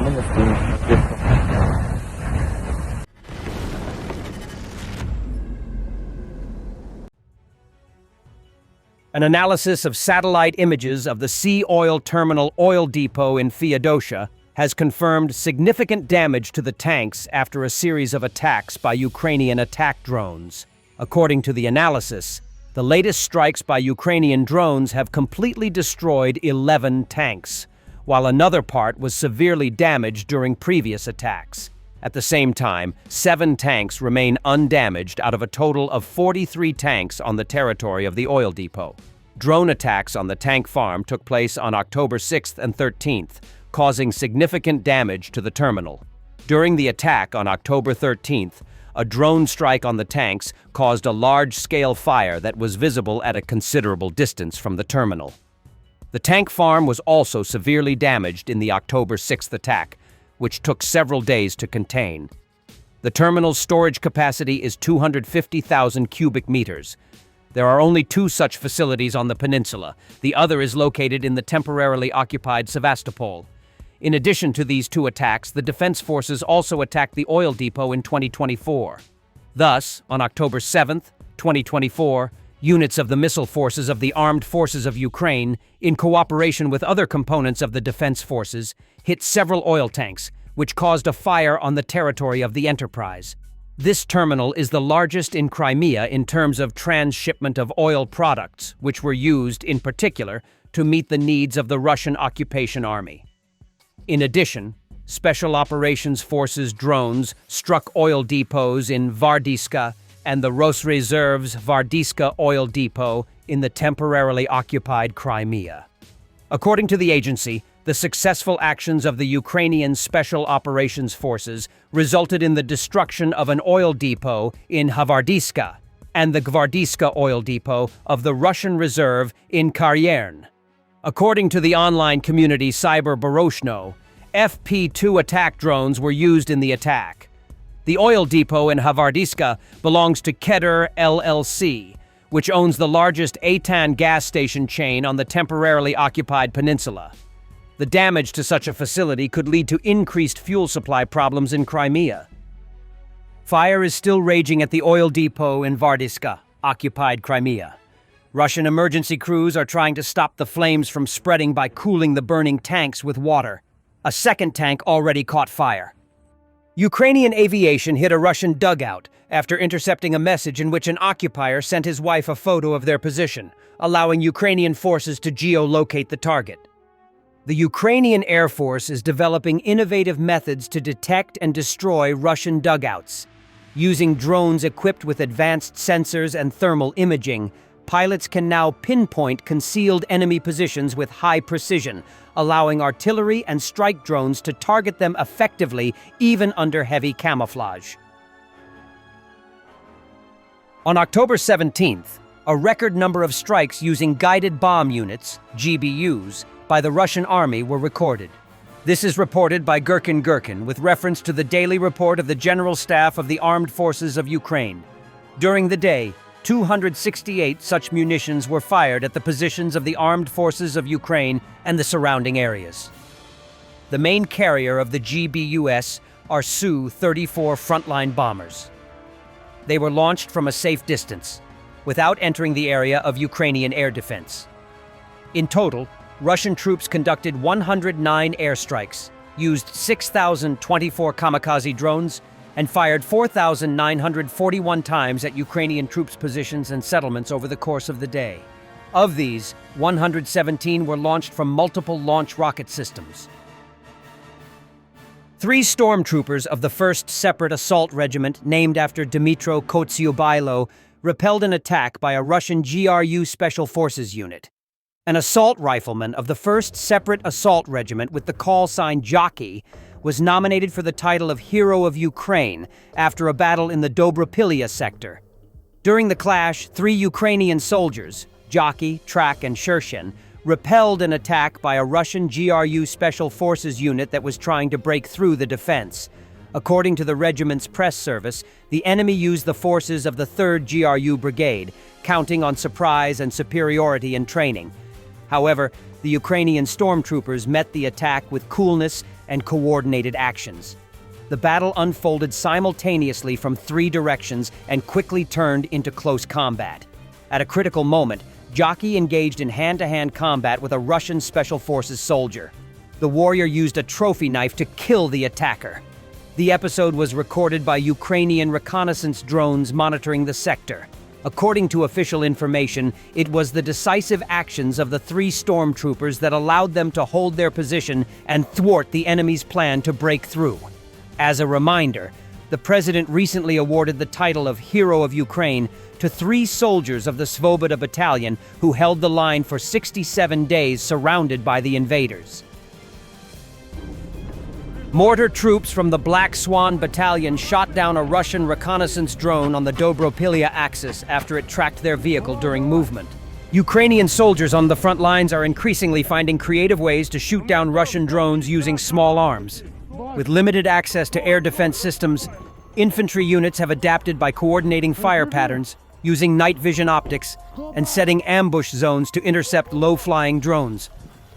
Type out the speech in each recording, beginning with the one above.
An analysis of satellite images of the Sea Oil Terminal oil depot in Feodosia has confirmed significant damage to the tanks after a series of attacks by Ukrainian attack drones. According to the analysis, the latest strikes by Ukrainian drones have completely destroyed 11 tanks, while another part was severely damaged during previous attacks. At the same time, 7 tanks remain undamaged out of a total of 43 tanks on the territory of the oil depot. Drone attacks on the tank farm took place on October 6th and 13th, causing significant damage to the terminal. During the attack on October 13th, a drone strike on the tanks caused a large-scale fire that was visible at a considerable distance from the terminal. The tank farm was also severely damaged in the October 6th attack, which took several days to contain. The terminal's storage capacity is 250,000 cubic meters. There are only 2 such facilities on the peninsula. The other is located in the temporarily occupied Sevastopol. In addition to these 2 attacks, the defense forces also attacked the oil depot in 2024. Thus, on October 7th, 2024, units of the missile forces of the Armed Forces of Ukraine, in cooperation with other components of the defense forces, hit several oil tanks, which caused a fire on the territory of the enterprise. This terminal is the largest in Crimea in terms of transshipment of oil products, which were used, in particular, to meet the needs of the Russian occupation army. In addition, Special Operations Forces drones struck oil depots in Vardiska and the Rosreserve's Vardiska oil depot in the temporarily occupied Crimea. According to the agency, the successful actions of the Ukrainian Special Operations Forces resulted in the destruction of an oil depot in Vardiska and the Gvardiska oil depot of the Russian Reserve in Crimean. According to the online community Cyber Baroshno, FP-2 attack drones were used in the attack. The oil depot in Vardiska belongs to Kedar LLC, which owns the largest ATAN gas station chain on the temporarily occupied peninsula. The damage to such a facility could lead to increased fuel supply problems in Crimea. Fire is still raging at the oil depot in Vardiska, occupied Crimea. Russian emergency crews are trying to stop the flames from spreading by cooling the burning tanks with water. A second tank already caught fire. Ukrainian aviation hit a Russian dugout after intercepting a message in which an occupier sent his wife a photo of their position, allowing Ukrainian forces to geolocate the target. The Ukrainian Air Force is developing innovative methods to detect and destroy Russian dugouts. Using drones equipped with advanced sensors and thermal imaging, pilots can now pinpoint concealed enemy positions with high precision, allowing artillery and strike drones to target them effectively even under heavy camouflage. On October 17th, a record number of strikes using guided bomb units, GBUs, by the Russian army were recorded. This is reported by Gherkin with reference to the daily report of the General Staff of the Armed Forces of Ukraine. During the day, 268 such munitions were fired at the positions of the Armed Forces of Ukraine and the surrounding areas. The main carrier of the GBUs are Su-34 Frontline bombers. They were launched from a safe distance, without entering the area of Ukrainian air defense. In total, Russian troops conducted 109 airstrikes, used 6,024 kamikaze drones, and fired 4,941 times at Ukrainian troops' positions and settlements over the course of the day. Of these, 117 were launched from multiple launch rocket systems. 3 stormtroopers of the 1st Separate Assault Regiment, named after Dmytro Kotsiubailo, repelled an attack by a Russian GRU Special Forces unit. An assault rifleman of the 1st Separate Assault Regiment with the call sign Jockey was nominated for the title of Hero of Ukraine after a battle in the Dobropilya sector. During the clash, 3 Ukrainian soldiers, Jockey, Trak, and Shershin, repelled an attack by a Russian GRU Special Forces unit that was trying to break through the defense. According to the regiment's press service, the enemy used the forces of the 3rd GRU Brigade, counting on surprise and superiority in training. However, the Ukrainian stormtroopers met the attack with coolness and coordinated actions. The battle unfolded simultaneously from 3 directions and quickly turned into close combat. At a critical moment, Jockey engaged in hand-to-hand combat with a Russian Special Forces soldier. The warrior used a trophy knife to kill the attacker. The episode was recorded by Ukrainian reconnaissance drones monitoring the sector. According to official information, it was the decisive actions of the 3 stormtroopers that allowed them to hold their position and thwart the enemy's plan to break through. As a reminder, the president recently awarded the title of Hero of Ukraine to 3 soldiers of the Svoboda Battalion who held the line for 67 days surrounded by the invaders. Mortar troops from the Black Swan Battalion shot down a Russian reconnaissance drone on the Dobropilya axis after it tracked their vehicle during movement. Ukrainian soldiers on the front lines are increasingly finding creative ways to shoot down Russian drones using small arms. With limited access to air defense systems, infantry units have adapted by coordinating fire patterns, using night vision optics, and setting ambush zones to intercept low-flying drones.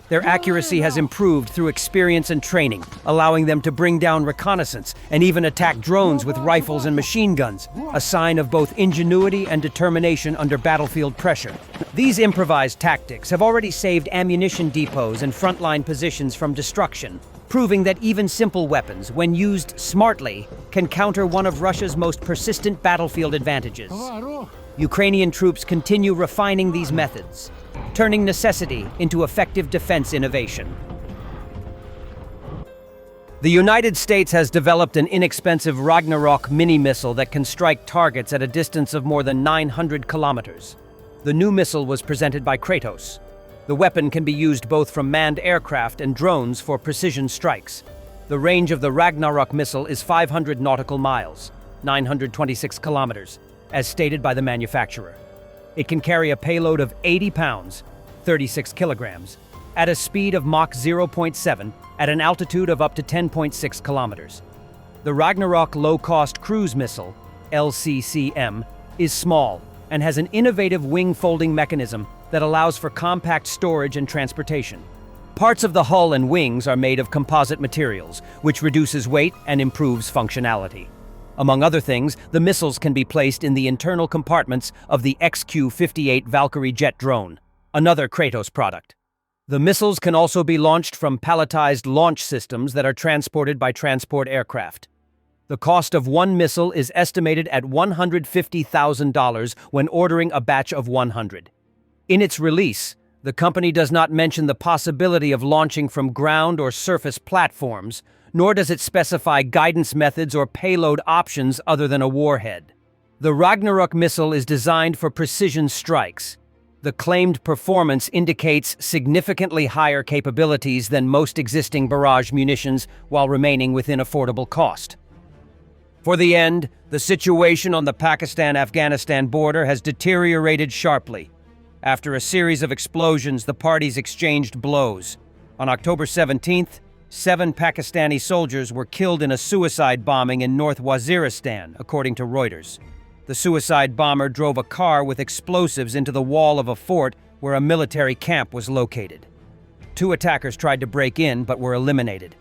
Their accuracy has improved through experience and training, allowing them to bring down reconnaissance and even attack drones with rifles and machine guns, a sign of both ingenuity and determination under battlefield pressure. These improvised tactics have already saved ammunition depots and frontline positions from destruction, proving that even simple weapons, when used smartly, can counter one of Russia's most persistent battlefield advantages. Ukrainian troops continue refining these methods, turning necessity into effective defense innovation. The United States has developed an inexpensive Ragnarok mini-missile that can strike targets at a distance of more than 900 kilometers. The new missile was presented by Kratos. The weapon can be used both from manned aircraft and drones for precision strikes. The range of the Ragnarok missile is 500 nautical miles, 926 kilometers, as stated by the manufacturer. It can carry a payload of 80 pounds, 36 kilograms, at a speed of Mach 0.7 at an altitude of up to 10.6 kilometers. The Ragnarok Low-Cost Cruise Missile, LCCM, is small and has an innovative wing folding mechanism that allows for compact storage and transportation. Parts of the hull and wings are made of composite materials, which reduces weight and improves functionality. Among other things, the missiles can be placed in the internal compartments of the XQ-58 Valkyrie jet drone, another Kratos product. The missiles can also be launched from palletized launch systems that are transported by transport aircraft. The cost of one missile is estimated at $150,000 when ordering a batch of 100. In its release, the company does not mention the possibility of launching from ground or surface platforms, nor does it specify guidance methods or payload options other than a warhead. The Ragnarok missile is designed for precision strikes. The claimed performance indicates significantly higher capabilities than most existing barrage munitions while remaining within affordable cost. For the end, the situation on the Pakistan-Afghanistan border has deteriorated sharply. After a series of explosions, the parties exchanged blows. On October 17th, 7 Pakistani soldiers were killed in a suicide bombing in North Waziristan, according to Reuters. The suicide bomber drove a car with explosives into the wall of a fort where a military camp was located. 2 attackers tried to break in but were eliminated.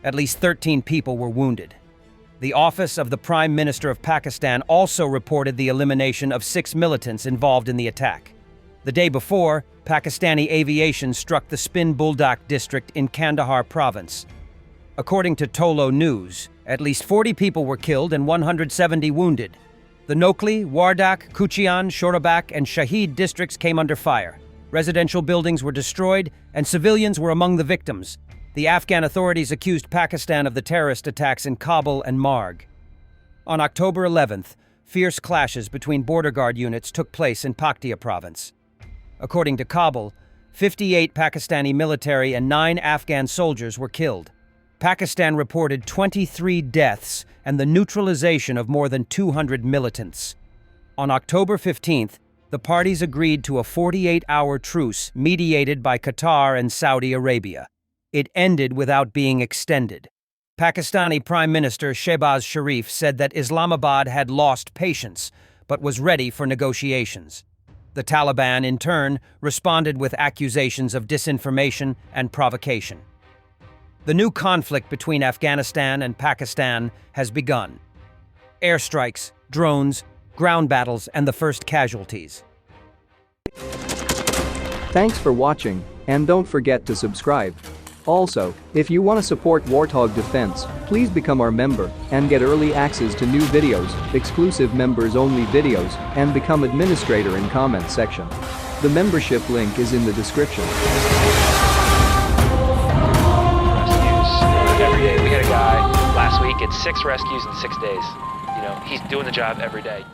At least 13 people were wounded. The Office of the Prime Minister of Pakistan also reported the elimination of 6 militants involved in the attack. The day before, Pakistani aviation struck the Spin Buldak district in Kandahar province. According to Tolo News, at least 40 people were killed and 170 wounded. The Nokley, Wardak, Kuchian, Shorabak, and Shahid districts came under fire. Residential buildings were destroyed, and civilians were among the victims. The Afghan authorities accused Pakistan of the terrorist attacks in Kabul and Marg. On October 11th, fierce clashes between border guard units took place in Paktia province. According to Kabul, 58 Pakistani military and 9 Afghan soldiers were killed. Pakistan reported 23 deaths and the neutralization of more than 200 militants. On October 15th, the parties agreed to a 48-hour truce mediated by Qatar and Saudi Arabia. It ended without being extended. Pakistani Prime Minister Shehbaz Sharif said that Islamabad had lost patience, but was ready for negotiations. The Taliban, in turn, responded with accusations of disinformation and provocation. The new conflict between Afghanistan and Pakistan has begun. Airstrikes, drones, ground battles, and the first casualties. Thanks for watching, and don't forget to subscribe. Also, if you want to support Warthog Defense, please become our member and get early access to new videos, exclusive members-only videos, and become administrator in comment section. The membership link is in the description. Rescues every day. We had a guy last week at 6 rescues in 6 days. He's doing the job every day.